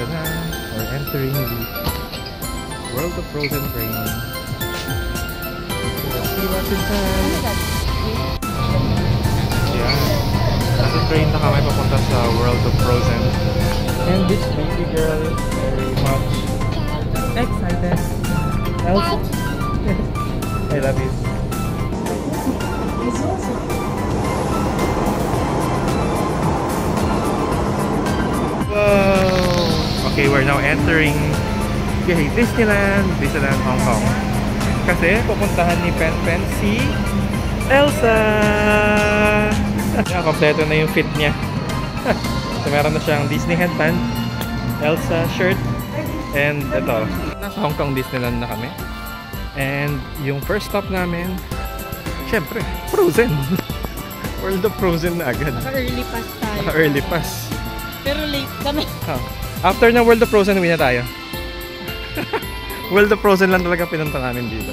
Ito na, we're entering the World of Frozen train. Let's see what's inside. Yeah, nasa train na kami papunta sa World of Frozen. And this baby girl is very much excited. Elsa, I love you. Whoa! Okay, we're now entering Disneyland Hong Kong. Kasi pupuntahan ni Pen Pen si Elsa! Yeah, kompleto na yung fit niya. So meron na siyang Disney headband, Elsa shirt, and ito. Nasa Hong Kong Disneyland na kami. And yung first stop namin, syempre, Frozen! World of Frozen na agad. Naka-early pass tayo. Naka-early pass. Pero late kami. After ng World of Frozen, uwi na tayo. World of Frozen lang talaga pinunta namin dito.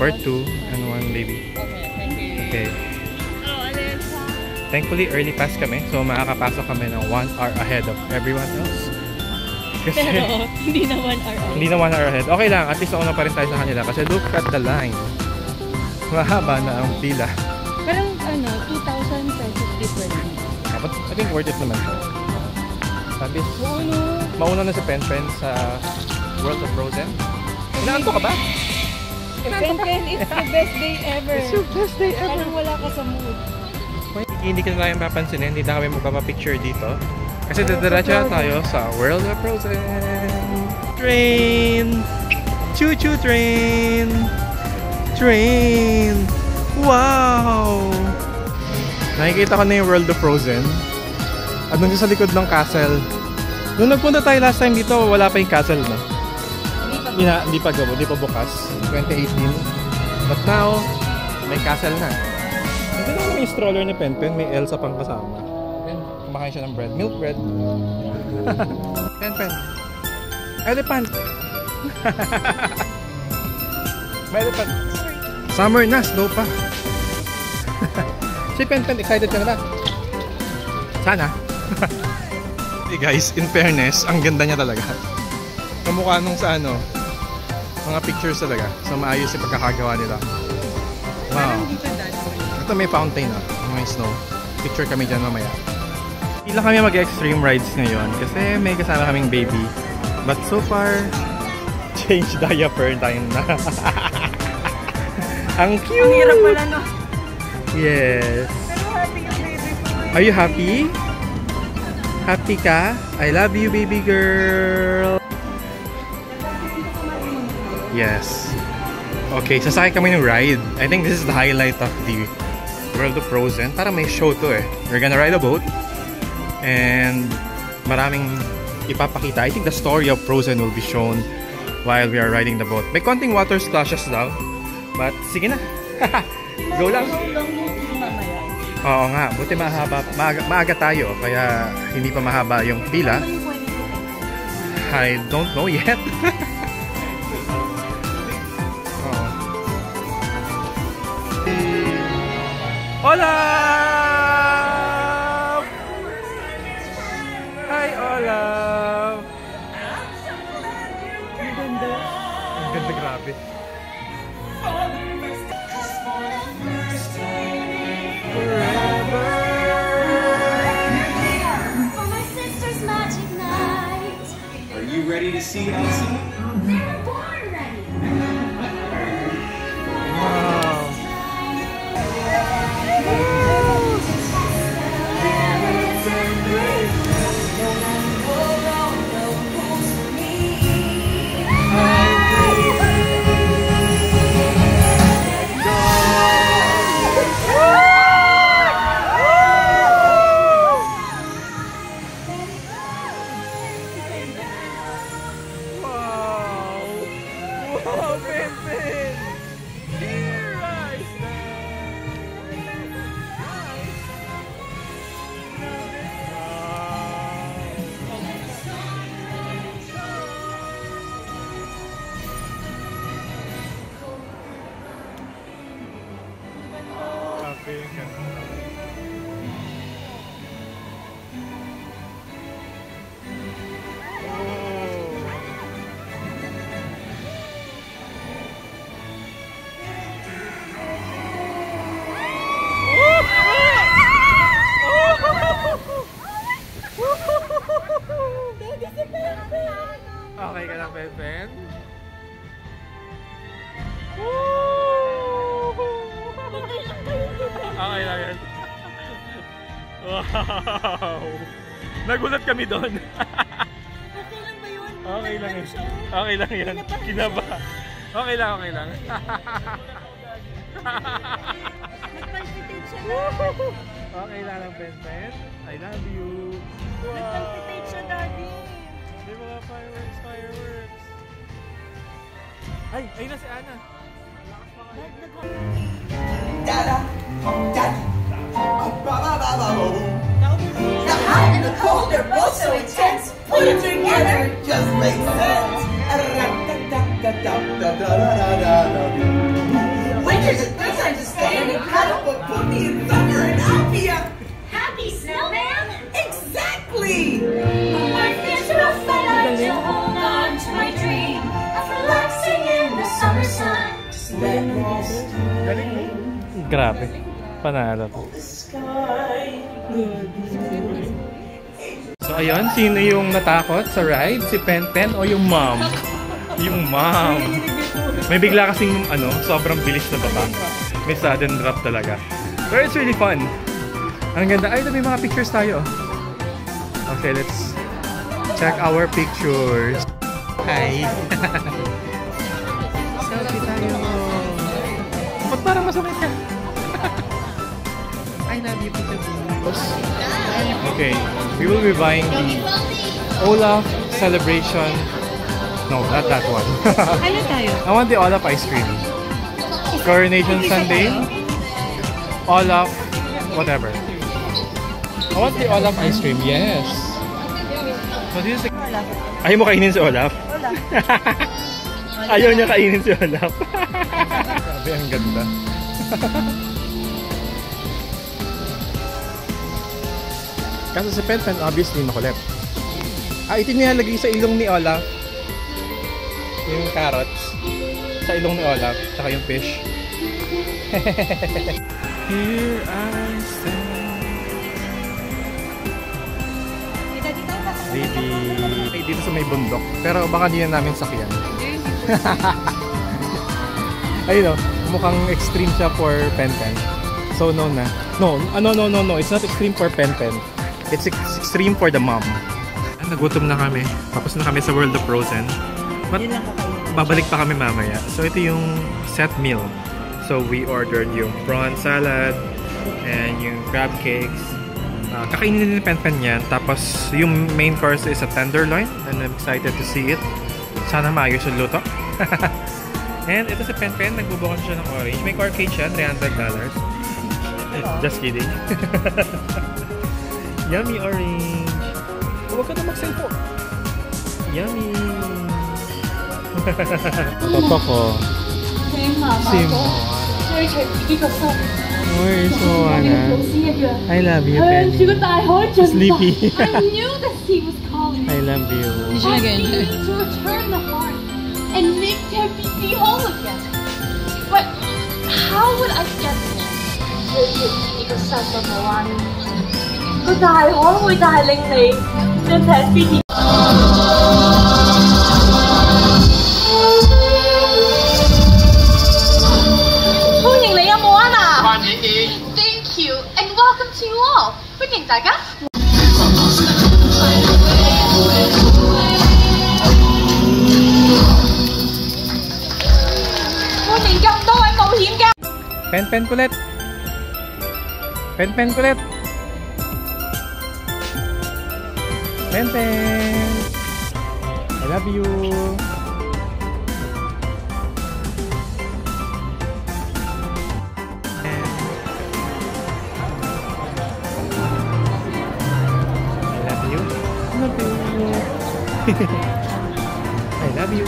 Part 2 and 1 baby. Okay, thank you. Okay. Oh, Alexa. Thankfully, early pass kami. So, makakapasok kami ng 1 hour ahead of everyone else. Kasi, pero, hindi na 1 hour ahead. Hindi na 1 hour ahead. Okay lang, at least nauna pa rin tayo sa kanila. Kasi look at the line. Mahaba na ang pila. Parang 2,000 pesos difference. But I think worth it naman. Sabi, mauna na si Pen Pen sa World of Frozen. Inaanto ka ba? Pen Pen, it's the best day ever. It's your best day ever. Parang wala ka sa mood. Hindi ka na lang papansinin, hindi na kami magpapapicture dito. Kasi dadiretso na tayo sa World of Frozen. Train! Choo-choo train! Train! Wow! Nakikita ko na yung World of Frozen. At nandun sa likod ng castle. Nung nagpunta tayo last time dito, wala pa yung castle na. Hindi pa bukas. 2018. But now, may castle na. Ito na may stroller ni Pen Pen, may Elsa pang kasama. Kumakain siya ng bread. Milk bread. Pen Pen. Elephant. May elephant. Summer na, snow pa. Si Pen Pen, excited ka na ba? Sana. Hey guys, in fairness, ang ganda niya talaga. Kamukha nung sa mga pictures talaga. So maayos yung pagkakagawa nila. Wow. Ito may fountain may snow. Picture kami dyan mamaya. Hindi lang kami mag-extreme rides ngayon kasi may kasama kaming baby. But so far, change diaper time na. Ang cute! Ang hirap pala, no? Yes. Pero happy yung baby ko. Are you happy? Happy ka? I love you, baby girl. Yes. Okay, sasakay kami ng ride. I think this is the highlight of the World of Frozen. Para may show to eh. We're gonna ride a boat. And maraming ipapakita. I think the story of Frozen will be shown while we are riding the boat. May konting water splashes daw. But sige na. Go lang. Oo nga, buti maaga tayo, kaya hindi pa mahaba yung pila. I don't know yet. Olaf! Hi, Olaf! Ang ganda. Ang ganda, grabe. Ready to see Elsa? Wow. Okay ka lang, Pen? Okay lang yan. Wow! Nagulat kami doon. Okay lang ba yun? Okay lang yan. Okay lang yan. Kinaba. Okay lang, okay lang. Nag-palpitate siya na. Okay lang lang, Pen. I love you. Nag-palpitate siya, Daddy. May mga fireworks. Ay, ayun na si Ana. Dada, daddy, the hot and the cold, they're both so intense. Put it together, it just makes sense. Winter's a good time to stay in the cuddle, but put me in thunder and I'll be a Happy snowman? exactly. My fears are off and I to hold on to my dream of relaxing in the summer sun. Just let me Galing mo. Grabe. Panalo. So ayun, sino yung natakot sa ride? Si Pen o yung mom? Yung mom. May bigla kasing sobrang bilis na baba. May sudden drop talaga. But it's really fun. Ang ganda. Ay, may mga pictures tayo. Okay, let's check our pictures. Hi. Selfie tayo. Ba't parang masakit ka? I love you, Peter. Okay, we will be buying the Olaf Celebration. No, not that one. Ano tayo? I want the Olaf ice cream. Coronation Sundae. Olaf, whatever. I want the Olaf ice cream, yes. So this is the... Ayaw mo kainin si Olaf? Wala. Ayaw niya kainin si Olaf. Grabe, ang ganda. Kaso si Pen obviously makulit. Ito nilalagay sa ilong ni Olaf. Yung carrots. Sa ilong ni Olaf. Tsaka yung fish. Here I stand. Baby. Dito sa may bundok. Pero baka di na namin sakyan. Ayun o. Mukhang extreme siya for Pen. So no na. No. It's not extreme for Pen. It's extreme for the mom. Nagutom na kami. Tapos na kami sa World of Frozen. But babalik pa kami mamaya. So ito yung set meal. So we ordered yung prawn salad and yung crab cakes. Kakainin din ni Pen yan. Tapos yung main course is a tenderloin. And I'm excited to see it. Sana maayos yung luto. And ito si Pen. Nagbubukan siya ng orange. May core cake siya. $300. Just kidding. Yummy orange. Huwag ka na mag-cellphone. Yummy. Toto ko. Si Moana. Where is Moana? I love you, Penny. Sleepy. I knew that he was calling. I love you. I need to return the heart and make them be whole again. But how would I get there? 你個細個Moana，個大海會帶領你進睇邊啲。歡迎你啊，Moana！歡迎。Thank you and welcome to you all。歡迎大家。歡迎咁多位冒險家。Pen kulit. Pen kulit. Pen. I love you. I love you. I love you. I love you.